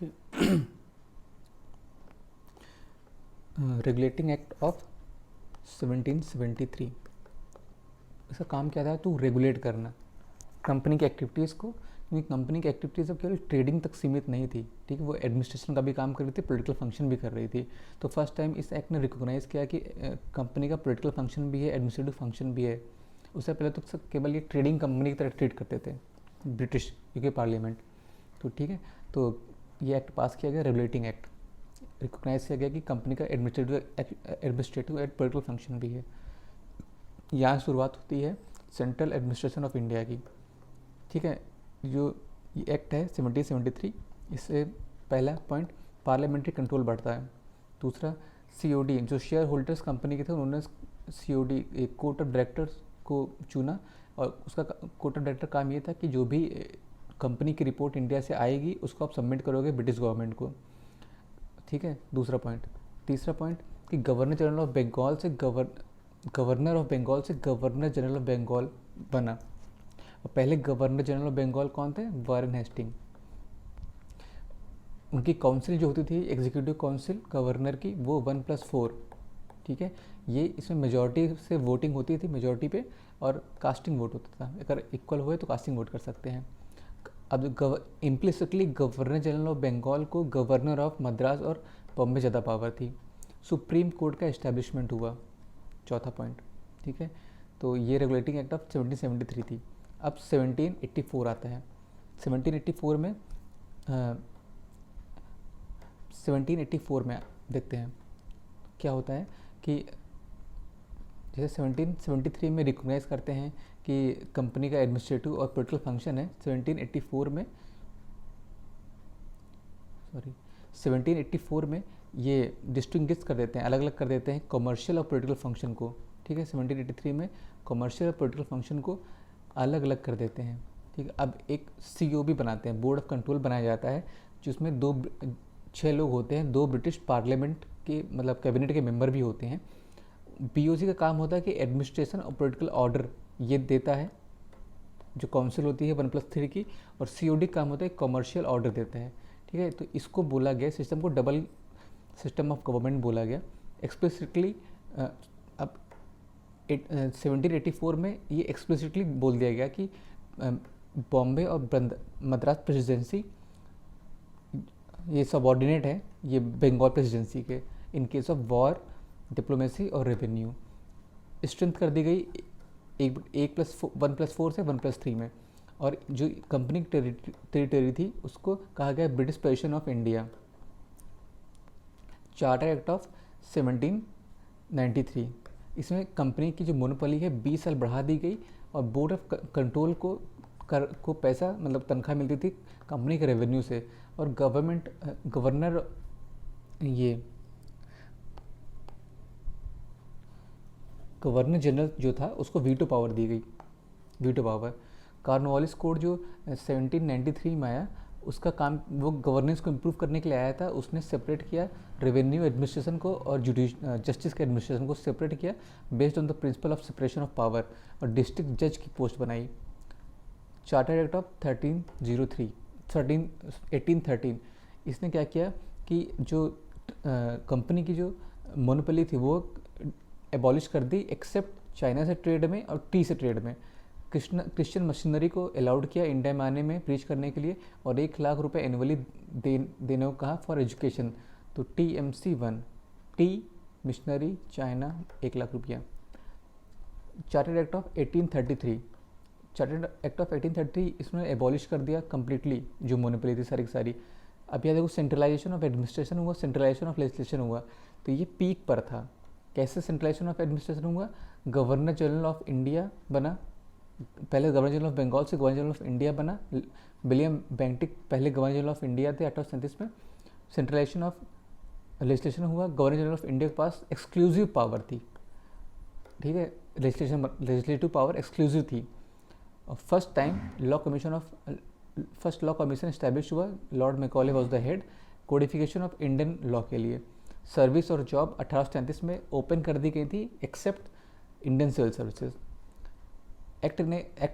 Okay. Regulating act of 1773, इसका काम क्या था? टू रेगुलेट करना कंपनी की एक्टिविटीज़ को, क्योंकि कंपनी की एक्टिविटीज़ अब केवल ट्रेडिंग तक सीमित नहीं थी, ठीक है, वो एडमिनिस्ट्रेशन का भी काम कर रही थी, पॉलिटिकल फंक्शन भी कर रही थी। तो फर्स्ट टाइम इस एक्ट ने रिकॉग्नाइज़ किया कि कंपनी का पॉलिटिकल फंक्शन भी है, एडमिनिस्ट्रेटिव फंक्शन भी है। उससे पहले तो सब केवल ये ट्रेडिंग कंपनी की तरह ट्रीट करते थे ब्रिटिश यूके पार्लियामेंट। तो ठीक है, तो ये एक्ट पास किया गया, रेगुलेटिंग एक्ट, रिकॉग्नाइज किया गया कि कंपनी का एडमिनिस्ट्रेटिव एंड पॉलिटिकल फंक्शन भी है। यहाँ शुरुआत होती है सेंट्रल एडमिनिस्ट्रेशन ऑफ इंडिया की, ठीक है। जो ये एक्ट है 1773, इससे पहला पॉइंट पार्लियामेंट्री कंट्रोल बढ़ता है। दूसरा सीओडी, जो शेयर होल्डर्स कंपनी के थे उन्होंने सीओडी एक कोर्ट ऑफ डायरेक्टर्स को चुना, और उसका कोर्ट ऑफ डायरेक्टर काम ये था कि जो भी कंपनी की रिपोर्ट इंडिया से आएगी उसको आप सबमिट करोगे ब्रिटिश गवर्नमेंट को, ठीक है, दूसरा पॉइंट। तीसरा पॉइंट कि गवर्नर जनरल ऑफ बंगाल से गवर्नर जनरल ऑफ बंगाल बना। और पहले गवर्नर जनरल ऑफ बंगाल कौन थे? Warren Hasting. उनकी काउंसिल जो होती थी, एग्जीक्यूटिव काउंसिल गवर्नर की, वो 1+4, ठीक है। ये इसमें मेजॉरिटी से वोटिंग होती थी, मेजॉरिटी पे, और कास्टिंग वोट होता था, अगर इक्वल हुए तो कास्टिंग वोट कर सकते हैं। अब implicitly governor general of Bengal को गवर्नर ऑफ मद्रास और बॉम्बे ज़्यादा पावर थी। सुप्रीम कोर्ट का इस्टेब्लिशमेंट हुआ, चौथा पॉइंट, ठीक है। तो ये रेगुलेटिंग एक्ट ऑफ 1773 थी। अब 1784 आता है। 1784 में 1784 में देखते हैं क्या होता है कि जैसे 1773 में रिकॉग्नाइज़ करते हैं कि कंपनी का एडमिनिस्ट्रेटिव और पॉलिटिकल फंक्शन है। 1784 में ये डिस्टिंग्विश कर देते हैं, अलग अलग कर देते हैं कमर्शियल और पॉलिटिकल फंक्शन को, ठीक है। 1783 में कमर्शियल और पॉलिटिकल फंक्शन को अलग अलग कर देते हैं, ठीक है। अब एक सीओबी बनाते हैं, बोर्ड ऑफ कंट्रोल बनाया जाता है, जिसमें 6 लोग होते हैं, 2 ब्रिटिश पार्लियामेंट के मतलब कैबिनेट के मेंबर भी होते हैं। बीओसी का काम होता है कि एडमिनिस्ट्रेशन और पॉलिटिकल ऑर्डर ये देता है, जो काउंसिल होती है 1+3 की, और सीओडी काम होता है कमर्शियल ऑर्डर देता है, ठीक है। तो इसको बोला गया, सिस्टम को डबल सिस्टम ऑफ गवर्नमेंट बोला गया एक्सप्लिसिटली। अब 1784 में ये एक्सप्लिसिटली बोल दिया गया कि बॉम्बे और मद्रास प्रेसिडेंसी ये सबऑर्डिनेट है ये बंगाल प्रेसिडेंसी के, in case of war, diplomacy और रेवेन्यू। स्ट्रेंथ कर दी गई 1+4 से 1+3 में। और जो कंपनी की टेरिटरी थी उसको कहा गया British position of India. Charter act of 1793, इसमें कंपनी की जो मोनोपोली है 20 साल बढ़ा दी गई, और बोर्ड ऑफ कंट्रोल को पैसा मतलब तनख्वाह मिलती थी कंपनी के रेवेन्यू से, और गवर्नर जनरल जो था उसको वीटो पावर दी गई, वीटो पावर। कॉर्नवालिस कोड जो 1793 में आया, उसका काम वो गवर्नेंस को इम्प्रूव करने के लिए आया था। उसने सेपरेट किया रेवेन्यू एडमिनिस्ट्रेशन को और जस्टिस के एडमिनिस्ट्रेशन को सेपरेट किया based on the principle of separation of power, और डिस्ट्रिक्ट जज की पोस्ट बनाई। चार्टर एक्ट ऑफ 1813, इसने क्या किया कि जो कंपनी की जो मोनोपोली थी वो एबॉलिश कर दी, एक्सेप्ट चाइना से ट्रेड में और टी से ट्रेड में। क्रिश्चियन मशीनरी को अलाउड किया इंडिया में आने में प्रीच करने के लिए, और 1 लाख रुपए एनुअली देने को कहा फॉर एजुकेशन। तो TMC1, T missionary China 1 lakh रुपया। चार्टर एक्ट ऑफ 1833, इसमें एबॉलिश कर दिया कम्प्लीटली जो मोनोपोली थी सारी की सारी। अब यह देखो, सेंट्रलाइजेशन ऑफ एडमिनिस्ट्रेशन हुआ, सेंट्रलाइजेशन ऑफ लेजिस्लेशन हुआ। तो ये पीक पर था। कैसे सेंट्रलाइजेशन ऑफ एडमिनिस्ट्रेशन हुआ? गवर्नर जनरल ऑफ इंडिया बना, पहले गवर्नर जनरल ऑफ बंगाल से गवर्नर जनरल ऑफ इंडिया बना। विलियम बेंटिक पहले गवर्नर जनरल ऑफ इंडिया थे 1837 में। सेंट्रलाइजेशन ऑफ लेजिस्लेशन हुआ, गवर्नर जनरल ऑफ इंडिया के पास एक्सक्लूसिव पावर थी, ठीक है, लेजिस्लेटिव पावर एक्सक्लूसिव थी। और फर्स्ट लॉ कमीशन एस्टैब्लिश हुआ, Lord Macaulay was the head, codification of Indian law के लिए। सर्विस और जॉब 1837 में ओपन कर दी गई थी except Indian civil services. Act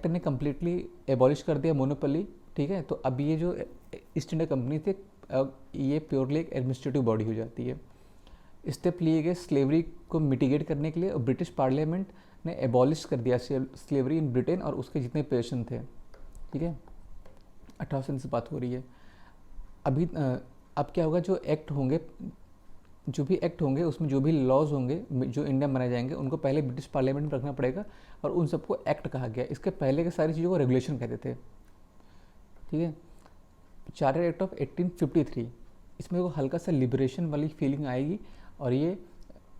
ने कम्प्लीटली एबॉलिश कर दिया मोनोपोली, ठीक है। तो अब ये जो ईस्ट इंडिया कंपनी थे अब ये प्योरली एक एडमिनिस्ट्रेटिव बॉडी हो जाती है। स्टेप लिए गए स्लेवरी को मिटिगेट करने के लिए, और ब्रिटिश पार्लियामेंट ने एबॉलिश कर दिया स्लेवरी इन ब्रिटेन और उसके जितने पेशन थे, ठीक है। 1800 से बात हो रही है। अभी अब क्या होगा, जो एक्ट होंगे, जो भी एक्ट होंगे उसमें जो भी लॉज होंगे जो इंडिया में बनाए जाएंगे, उनको पहले ब्रिटिश पार्लियामेंट में रखना पड़ेगा, और उन सबको एक्ट कहा गया। इसके पहले के सारी चीज़ों को रेगुलेशन कहते थे, ठीक है। चार्टर एक्ट ऑफ 1853, इसमें वो हल्का सा लिबरेशन वाली फीलिंग आएगी, और ये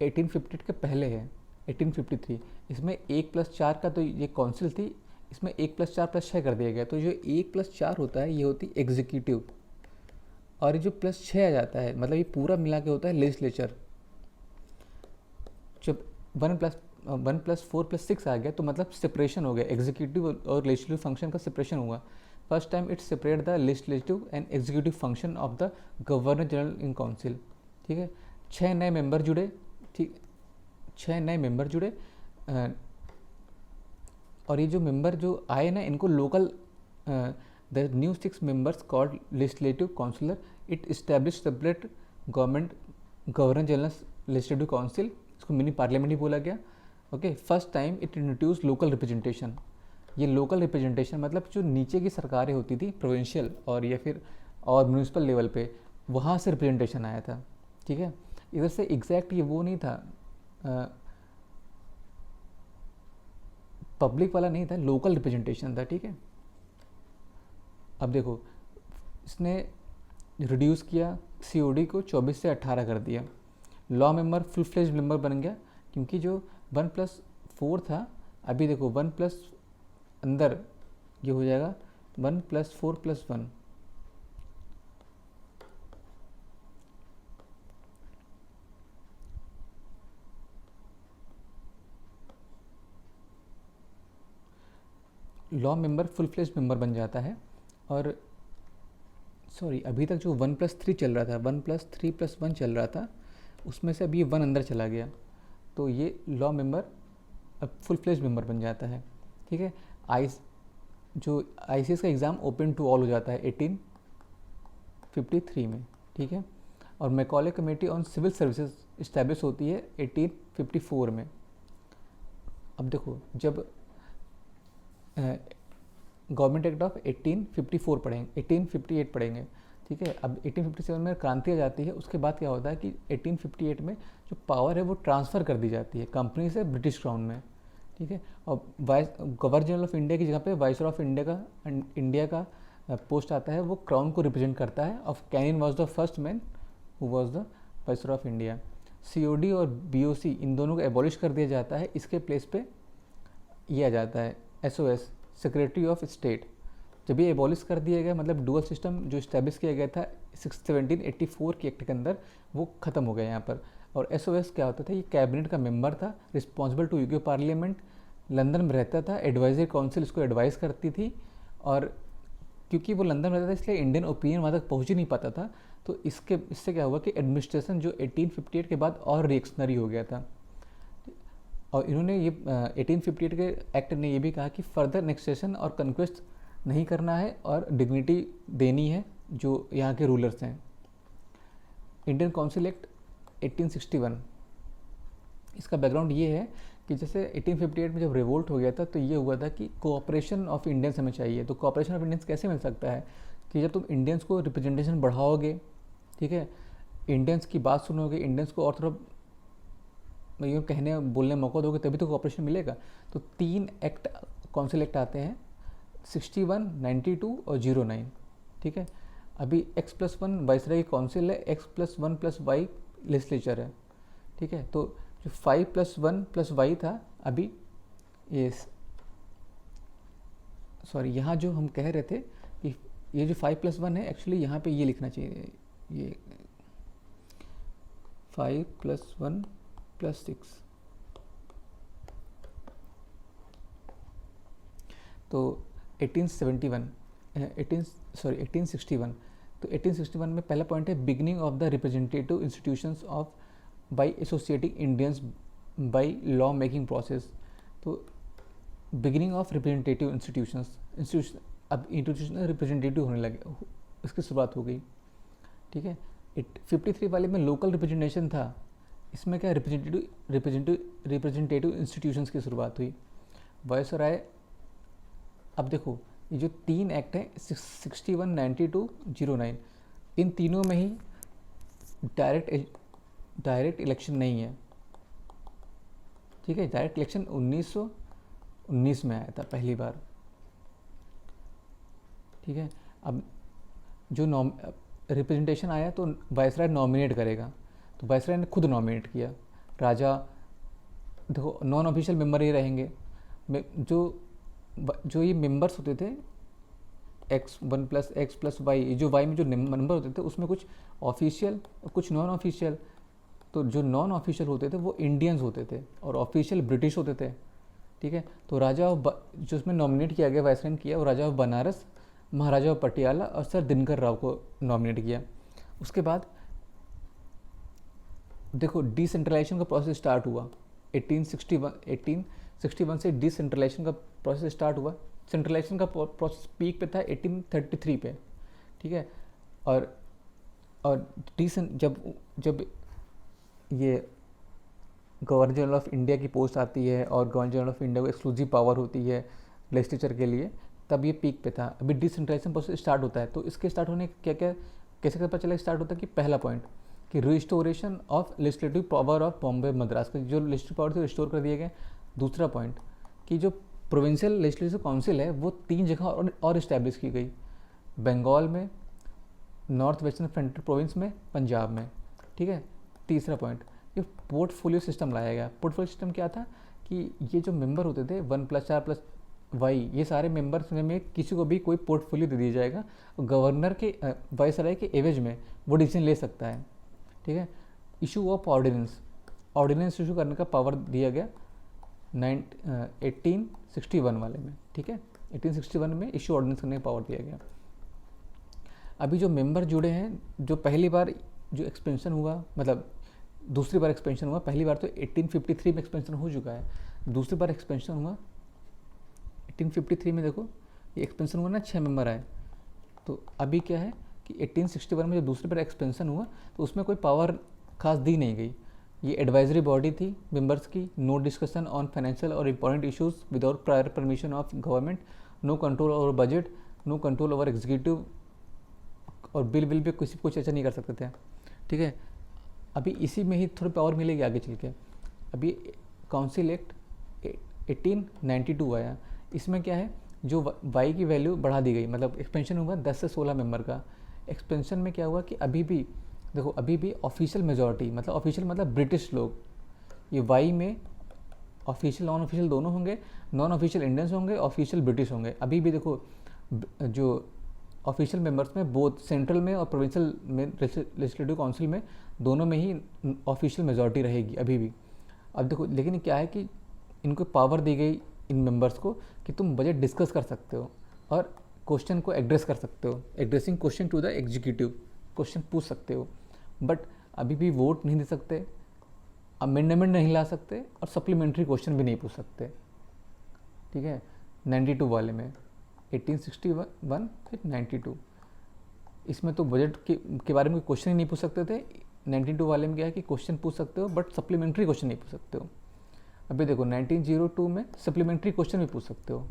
1858 के पहले है 1853। इसमें 1+4 का तो ये काउंसिल थी, इसमें 1+4+6 कर दिया गया। तो जो 1+4 होता है ये होती एग्जीक्यूटिव, और ये जो +6 आ जाता है मतलब ये पूरा मिला के होता है लेजिस्लेचर। जब 1+4+6 आ गया तो मतलब सेपरेशन हो गया, एग्जीक्यूटिव और लेजिस्लेटिव फंक्शन का सेपरेशन हुआ। First time it separate the legislative and executive function of the governor general in council, ठीक है। 6 नए मेंबर जुड़े, ठीक, 6 नए मेंबर जुड़े, और ये जो मेंबर जो आए ना, इनको local the new 6 members called legislative councillor, it established separate government governor general legislative council, इसको मिनी पार्लियामेंट ही बोला गया, okay. First time it introduce local representation. ये लोकल रिप्रेजेंटेशन मतलब जो नीचे की सरकारें होती थी प्रोविंशियल और या फिर और म्यूनिसिपल लेवल पे, वहाँ से रिप्रेजेंटेशन आया था, ठीक है। इधर से एग्जैक्ट ये वो नहीं था, पब्लिक वाला नहीं था, लोकल रिप्रेजेंटेशन था, ठीक है। अब देखो इसने रिड्यूस किया COD को 24 से 18 कर दिया। Law member full fledge member बन गया, क्योंकि जो 1+4 था, अभी देखो 1+ अंदर ये हो जाएगा 1+4+1, law member full fledge member बन जाता है। और सॉरी, अभी तक जो 1+3 चल रहा था, 1+3+1 चल रहा था, उसमें से अभी ये 1 अंदर चला गया, तो ये लॉ मेंबर अब फुल फ्लेज मेंबर बन जाता है, ठीक है। ICS का एग्ज़ाम ओपन टू ऑल हो जाता है 1853 में, ठीक है। और Macaulay committee on civil services establish होती है 1854 में। अब देखो जब गवर्नमेंट एक्ट ऑफ 1854 पढ़ेंगे, 1858 पढ़ेंगे, ठीक है। अब 1857 में क्रांति आ जाती है। उसके बाद क्या होता है कि 1858 में जो पावर है वो ट्रांसफ़र कर दी जाती है कंपनी से ब्रिटिश क्राउन में, ठीक है। और गवर्नर जनरल ऑफ इंडिया की जगह पे वाइसरॉय ऑफ इंडिया का पोस्ट आता है, वो क्राउन को रिप्रेजेंट करता है। Of Canning was the first man who was the viceroy of India. COD और BOC इन दोनों को एबॉलिश कर दिया जाता है। इसके प्लेस पे ये आ जाता है SOS, सेक्रेटरी ऑफ स्टेट। जब ये एबॉलिश कर दिया गया, मतलब डुअल सिस्टम जो इस्टेब्लिश किया गया था 1784 के एक्ट के अंदर, वो ख़त्म हो गया यहाँ पर। और SOS क्या होता था, ये कैबिनेट का मेंबर था, responsible to UK parliament, London में रहता था, एडवाइजरी काउंसिल इसको एडवाइस करती थी। और क्योंकि वो लंदन में रहता था इसलिए इंडियन ओपिनियन वहाँ तक पहुँच ही नहीं पाता था। तो इससे क्या हुआ कि एडमिनिस्ट्रेशन जो 1858 के बाद और रिएक्शनरी हो गया था। और इन्होंने ये 1858 के एक्ट ने ये भी कहा कि फर्दर एनेक्सेशन और कन्क्वेस्ट नहीं करना है और डिग्निटी देनी है जो यहाँ के रूलर्स हैं। इंडियन काउंसिल एक्ट 1861, इसका बैकग्राउंड ये है कि जैसे 1858 में जब रिवोल्ट हो गया था तो ये हुआ था कि कोऑपरेशन ऑफ इंडियंस हमें चाहिए। तो कोऑपरेशन ऑफ इंडियंस कैसे मिल सकता है कि जब तुम इंडियंस को रिप्रेजेंटेशन बढ़ाओगे, ठीक है, इंडियंस की बात सुनोगे, इंडियंस को और थोड़ा यूँ कहने बोलने मौका दोगे, तभी तो कोऑपरेशन मिलेगा। तो 3 एक्ट काउंसिल एक्ट आते हैं, 61, 92 और 09, ठीक है। अभी X+1 वाइसराय की काउंसिल है, X+1+Y लेजिस्लेचर है, ठीक है। तो जो 5+1+Y था, अभी ये सॉरी यहाँ जो हम कह रहे थे कि ये जो 5+1 है, एक्चुअली यहाँ पे ये लिखना चाहिए, ये 5+1+6। तो 1861 तो 1861 में पहला पॉइंट है beginning of the representative institutions of by associating Indians by law making process. तो बिगिनिंग ऑफ रिप्रेजेंटेटिव इंस्टीट्यूशन, अब इंस्टीट्यूशन रिप्रेजेंटेटिव होने लगे, इसकी शुरुआत हो गई। ठीक है। 53 वाले में लोकल रिप्रेजेंटेशन था, इसमें क्या रिप्रेजेंटेटिव इंस्टीट्यूशंस की शुरुआत हुई। वायसराय, अब देखो ये जो 3 एक्ट हैं 61, 92, 09, इन तीनों में ही डायरेक्ट इलेक्शन नहीं है, ठीक है। डायरेक्ट इलेक्शन 1919 में आया था पहली बार, ठीक है। अब जो रिप्रेजेंटेशन आया तो वायसराय नॉमिनेट करेगा, तो वायसराय ने खुद नॉमिनेट किया। राजा, देखो नॉन ऑफिशियल मेंबर ही रहेंगे, जो ये मेंबर्स होते थे x1 + x + y, जो y में जो नंबर होते थे उसमें कुछ ऑफिशियल और कुछ नॉन ऑफिशियल। तो जो नॉन ऑफिशियल होते थे वो इंडियंस होते थे और ऑफिशियल ब्रिटिश होते थे, ठीक है। तो जो उसमें नॉमिनेट किया गया वायसराय ने किया, वो राजा ऑफ बनारस, महाराजा ऑफ पटियाला और सर दिनकर राव को नॉमिनेट किया। उसके बाद देखो डिसेंट्रलाइजेशन का प्रोसेस स्टार्ट हुआ 1861 से डिसेंट्रलाइजेशन का प्रोसेस स्टार्ट हुआ। सेंट्रलाइजेशन का प्रोसेस पीक पे था 1833 पे, ठीक है। और जब ये गवर्नर जनरल ऑफ इंडिया की पोस्ट आती है और गवर्नर जनरल ऑफ इंडिया को एक्सक्लूसिव पावर होती है लेजिस्लेचर के लिए, तब ये पीक पे था। अभी डिसेंट्रलाइजेशन प्रोसेस स्टार्ट होता है, तो इसके स्टार्ट होने कैसे पता चला स्टार्ट होता है कि पहला पॉइंट कि restoration of legislative power of Bombay Madras का जो लेजिस्लेटिव पावर थे रिस्टोर कर दिए गए। दूसरा पॉइंट कि जो प्रोविंशियल लेजिस्लेटिव काउंसिल है वो 3 जगह और इस्टेब्लिश की गई, बंगाल में, नॉर्थ वेस्टर्न फ्रंटियर प्रोविंस में, पंजाब में, ठीक है। तीसरा पॉइंट, ये पोर्टफोलियो सिस्टम लाया गया। पोर्टफोलियो सिस्टम क्या था कि ये जो मेंबर होते थे 1 + 4 + y, ये सारे मेंबर्स में किसी को भी कोई पोर्टफोलियो दे दिया जाएगा, गवर्नर के वायसराय के एवज में वो डिसीजन ले सकता है, ठीक है। इशू ऑफ ऑर्डिनेंस इशू करने का पावर दिया गया 1861 वाले में, ठीक है। 1861 में इशू ऑर्डिनेंस करने का पावर दिया गया। अभी जो मेंबर जुड़े हैं, जो पहली बार जो एक्सपेंशन हुआ, मतलब दूसरी बार एक्सपेंशन हुआ, पहली बार तो 1853 में एक्सपेंशन हो चुका है, दूसरी बार एक्सपेंशन हुआ 1853 में। देखो ये एक्सपेंशन हुआ ना, 6 मेंबर आए। तो अभी क्या है कि 1861 में जो दूसरी बार एक्सपेंशन हुआ तो उसमें कोई पावर खास दी नहीं गई। ये एडवाइजरी बॉडी थी मेंबर्स की, नो डिस्कशन ऑन फाइनेंशियल और important issues without prior permission of government, no control over budget, no control over executive, और बिल भी किसी को चर्चा नहीं कर सकते थे, ठीक है। अभी इसी में ही थोड़ी पावर मिलेगी आगे चल के। अभी काउंसिल एक्ट 1892 आया, इसमें क्या है, जो वाई की वैल्यू बढ़ा दी गई, मतलब एक्सपेंशन हुआ 10 से 16 मेंबर का। एक्सपेंशन में क्या हुआ कि अभी भी देखो, अभी भी ऑफिशियल मेजॉरिटी, मतलब ऑफिशियल मतलब ब्रिटिश लोग, ये वाई में ऑफिशियल नॉन ऑफिशियल दोनों होंगे, नॉन ऑफिशियल इंडियंस होंगे, ऑफिशियल ब्रिटिश होंगे। अभी भी देखो जो ऑफिशियल मेंबर्स में बोथ सेंट्रल में और प्रोविंशियल में लेजिस्लेटिव काउंसिल में दोनों में ही ऑफिशियल मेजॉरिटी रहेगी अभी भी। अब देखो लेकिन क्या है कि इनको पावर दी गई इन मेंबर्स को कि तुम बजट डिस्कस कर सकते हो और क्वेश्चन को एड्रेस कर सकते हो, addressing question to the executive, question पूछ सकते हो, बट अभी भी वोट नहीं दे सकते, अमेंडमेंट नहीं ला सकते और सप्लीमेंट्री क्वेश्चन भी नहीं पूछ सकते, ठीक है। 92 वाले में 1861 फिर 92, इसमें तो बजट के बारे में क्वेश्चन ही नहीं पूछ सकते थे। 92 वाले में क्या है कि क्वेश्चन पूछ सकते हो बट सप्लीमेंट्री क्वेश्चन नहीं पूछ सकते हो। अभी देखो 1902 में सप्लीमेंट्री क्वेश्चन भी पूछ सकते हो,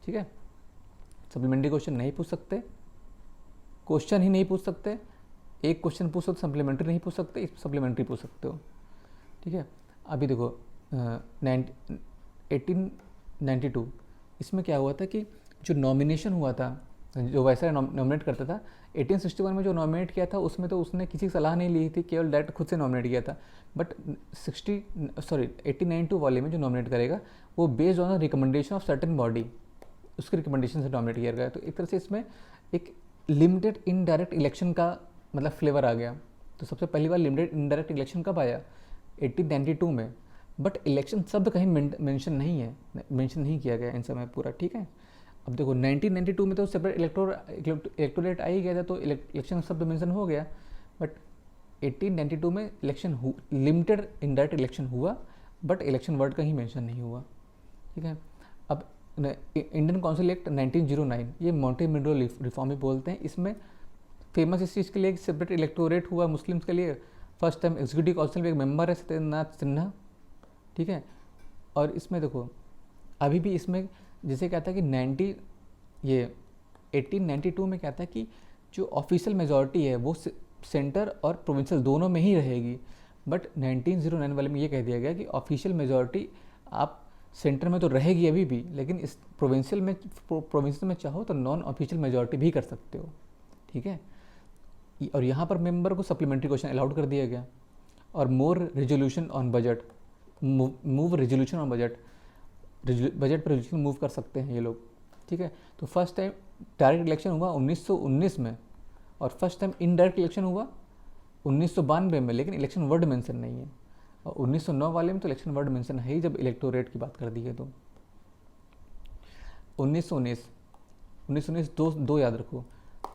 ठीक है। सप्लीमेंट्री क्वेश्चन नहीं पूछ सकते, क्वेश्चन ही नहीं पूछ सकते, एक क्वेश्चन पूछ सकते, सप्लीमेंट्री नहीं पूछ सकते, इस सप्लीमेंट्री पूछ सकते हो, ठीक है। अभी देखो 1892, इसमें क्या हुआ था कि जो नॉमिनेशन हुआ था, जो वैसा नॉमिनेट करता था, 1861 में जो नॉमिनेट किया था उसमें तो उसने किसी की सलाह नहीं ली थी, केवल डायरेक्ट खुद से नॉमिनेट किया था। बट 1892 वाले में जो नॉमिनेट करेगा वो based on the recommendation of certain body, उसके रिकमेंडेशन से नॉमिनेट किया गया। तो एक तरह से इसमें एक लिमिटेड इनडायरेक्ट इलेक्शन का मतलब फ्लेवर आ गया। तो सबसे पहली बार लिमिटेड इनडायरेक्ट इलेक्शन कब आया? 1892 में। बट इलेक्शन शब्द कहीं मेंशन नहीं किया गया इन समय पूरा, ठीक है। अब देखो 1992 में तो सेपरेट इलेक्टोरेट आ ही गया था, तो इलेक्शन शब्द मेंशन हो गया। बट 1892 में इलेक्शन लिमिटेड इनडायरेक्ट इलेक्शन हुआ, बट इलेक्शन वर्ड का ही मेंशन नहीं हुआ, ठीक है। अब इंडियन काउंसिल एक्ट 1909, ये मॉन्टेमिडो रिफॉर्म भी बोलते हैं। इसमें फेमस इस चीज़ के लिए सेपरेट इलेक्टोरेट हुआ मुस्लिम्स के लिए। फर्स्ट टाइम एग्जीक्यूटिव काउंसिल में एक मेंबर है सत्येंद्रनाथ सिन्हा, ठीक है। और इसमें देखो अभी भी इसमें जैसे कहता है कि 1892 में कहता है कि जो ऑफिशियल मेजॉरिटी है वो सेंटर और प्रोविंशियल दोनों में ही रहेगी, बट 1909 वाले में ये कह दिया गया कि ऑफिशियल मेजॉरिटी आप सेंटर में तो रहेगी अभी भी, लेकिन इस प्रोविंशियल में चाहो तो नॉन ऑफिशियल मेजॉरिटी भी कर सकते हो, ठीक है। और यहाँ पर मेंबर को सप्लीमेंट्री क्वेश्चन अलाउड कर दिया गया। और more resolution on budget, move resolution on budget, budget पर रेजोल्यूशन मूव कर सकते हैं ये लोग, ठीक है। तो फर्स्ट टाइम डायरेक्ट इलेक्शन हुआ 1919 में, और फर्स्ट टाइम इनडायरेक्ट इलेक्शन हुआ 1992 में, लेकिन इलेक्शन वर्ड मेंशन नहीं है। और 1909 वाले में तो इलेक्शन वर्ड मेंशन है ही जब इलेक्टोरेट की बात कर दी है तो। 1919 दो याद रखो।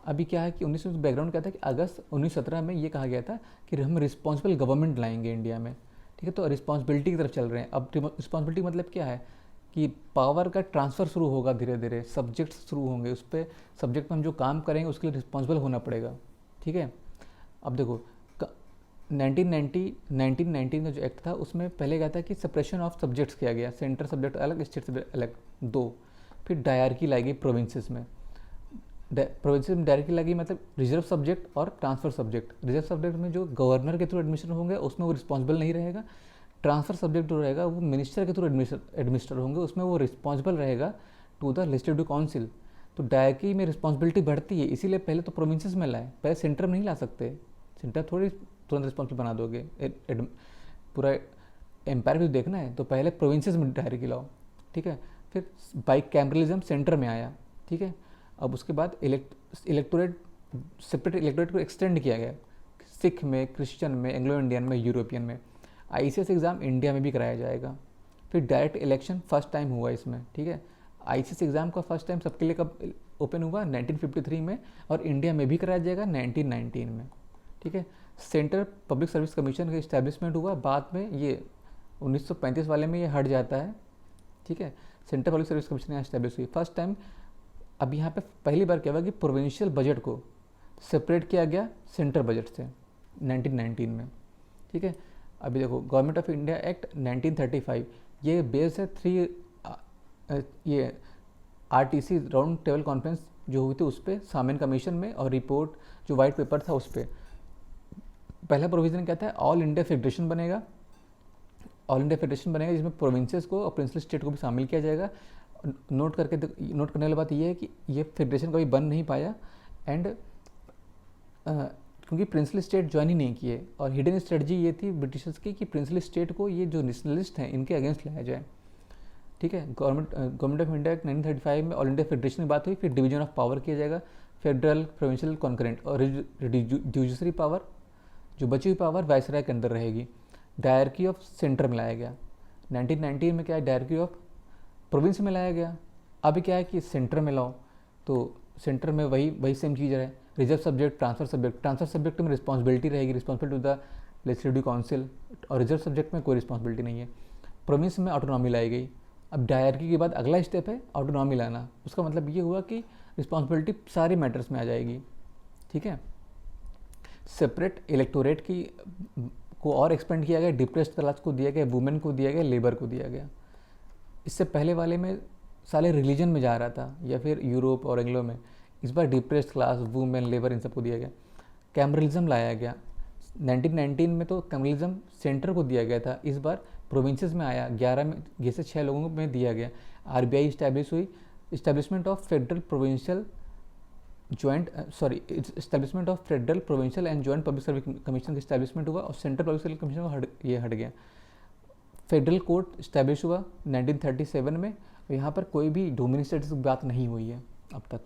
अभी क्या है कि 1919 बैकग्राउंड क्या था कि अगस्त 1917 में ये कहा गया था कि हम रिस्पॉन्सिबल गवर्नमेंट लाएंगे इंडिया में, ठीक है। तो रिस्पॉन्सिबिलिटी की तरफ चल रहे हैं। अब रिस्पॉन्सिबिलिटी मतलब क्या है कि पावर का ट्रांसफ़र शुरू होगा, धीरे धीरे सब्जेक्ट शुरू होंगे, उस पर सब्जेक्ट पर हम जो काम करेंगे उसके लिए रिस्पॉन्सिबल होना पड़ेगा, ठीक है। अब देखो 1919 का जो एक्ट था उसमें पहले क्या था कि सेपरेशन ऑफ सब्जेक्ट्स किया गया, सेंटर सब्जेक्ट अलग, स्टेट सब्जेक्ट अलग, दो। फिर डायरकी लाई गई प्रोविंसेस में। प्रोविंसेस में डायरकी लगी मतलब रिजर्व सब्जेक्ट और ट्रांसफर सब्जेक्ट। रिजर्व सब्जेक्ट में जो गवर्नर के थ्रू एडमिनिस्टर होंगे उसमें वो रिस्पॉन्सिबल नहीं रहेगा। ट्रांसफर सब्जेक्ट जो रहेगा वो मिनिस्टर के थ्रू एडमिनिस्टर होंगे, उसमें वो रिस्पॉन्सिबल रहेगा टू द लेजिस्लेटिव काउंसिल। तो डायरकी में रिस्पॉन्सिबिलिटी बढ़ती है, इसीलिए पहले तो प्रोविंसेस में लाए, पहले सेंटर में नहीं ला सकते। सेंटर थोड़ी तुरंत रिस्पॉन्सिबल बना दोगे, पूरा एम्पायर भी देखना है तो पहले प्रोविंसेस में डायरेक्ट लाओ, ठीक है। फिर बाई कैम्ब्रलिज्म सेंटर में आया, ठीक है। अब उसके बाद इलेक्टोरेट, सेपरेट इलेक्टोरेट को एक्सटेंड किया गया, सिख में, क्रिश्चियन में, एंग्लो इंडियन में, यूरोपियन में। ICS एग्ज़ाम इंडिया में भी कराया जाएगा। फिर डायरेक्ट इलेक्शन फर्स्ट टाइम हुआ इसमें, ठीक है। ICS एग्ज़ाम का फर्स्ट टाइम सबके लिए कब ओपन हुआ? 1953 में, और इंडिया में भी कराया जाएगा 1919 में, ठीक है। सेंट्रल पब्लिक सर्विस कमीशन का इस्टेब्लिशमेंट हुआ बाद में, ये 1935 वाले में ये हट जाता है, ठीक है। सेंट्रल पब्लिक सर्विस कमीशन यहाँ इस्टेब्लिश हुई फर्स्ट टाइम। अब यहाँ पे पहली बार क्या हुआ कि प्रोविंशियल बजट को सेपरेट किया गया सेंट्रल बजट से 1919 में, ठीक है। अभी देखो गवर्नमेंट ऑफ इंडिया एक्ट 1935, ये बेस है ये RTC राउंड टेबल कॉन्फ्रेंस जो हुई थी उस पर, सामिन कमीशन में, और रिपोर्ट जो वाइट पेपर था उस पर। पहला प्रोविजन क्या था? ऑल इंडिया फेडरेशन बनेगा, ऑल इंडिया फेडरेशन बनेगा जिसमें प्रोविंसेस को और प्रिंसली स्टेट को भी शामिल किया जाएगा। नोट करने वाली बात ये है कि ये फेडरेशन कभी बन नहीं पाया, एंड क्योंकि प्रिंसली स्टेट ज्वाइन ही नहीं किए। और हिडन स्ट्रेटजी ये थी ब्रिटिशर्स की कि प्रिंसली स्टेट को ये जो नेशनलिस्ट हैं इनके अगेंस्ट लाया जाए, ठीक है। गवर्नमेंट ऑफ इंडिया 1935 में ऑल इंडिया फेडरेशन की बात हुई। फिर डिवीजन ऑफ पावर किया जाएगा, फेडरल, प्रोविंशियल, कॉन्करेंट, और जुडिशरी पावर, जो बची हुई पावर वायसराय के अंदर रहेगी। डायरकी ऑफ सेंटर में लाया गया 1919 में, क्या है डायरकी ऑफ प्रोविंस में लाया गया। अभी क्या है कि सेंटर में लाओ, तो सेंटर में वही सेम चीज़ है, रिजर्व सब्जेक्ट, ट्रांसफर सब्जेक्ट में रिस्पॉन्सिबिलिटी रहेगी, responsibility to the legislative council, और रिजर्व सब्जेक्ट में कोई रिस्पॉन्सिबिलिटी नहीं है। प्रोविंस में ऑटोनॉमी लाई गई। अब डायरकी के बाद अगला स्टेप है ऑटोनॉमी लाना। उसका मतलब ये हुआ कि रिस्पॉन्सिबिलिटी सारे मैटर्स में आ जाएगी, ठीक है। सेपरेट इलेक्टोरेट की को और एक्सपेंड किया गया, डिप्रेस्ड क्लास को दिया गया, वुमेन को दिया गया, लेबर को दिया गया। इससे पहले वाले में साले रिलीजन में जा रहा था, या फिर यूरोप और एंग्लो में। इस बार डिप्रेस्ड क्लास, वुमेन, लेबर, इन सबको दिया गया। कैम्ब्रलिज्म लाया गया 1919 में, तो कैम्ब्रलिज्म सेंटर को दिया गया था, इस बार प्रोविंसेस में आया, 11 में जैसे 6 लोगों में दिया गया। RBI इस्टेब्लिश हुई, establishment of federal provincial establishment of federal provincial and joint public service commission का इस्टेब्लिशमेंट हुआ, और सेंट्रल पब्लिक सर्विस कमीशन का हट गया। फेडरल कोर्ट इस्टेब्लिश हुआ 1937 में। यहाँ पर कोई भी डोमिनी स्टेटस की बात नहीं हुई है अब तक।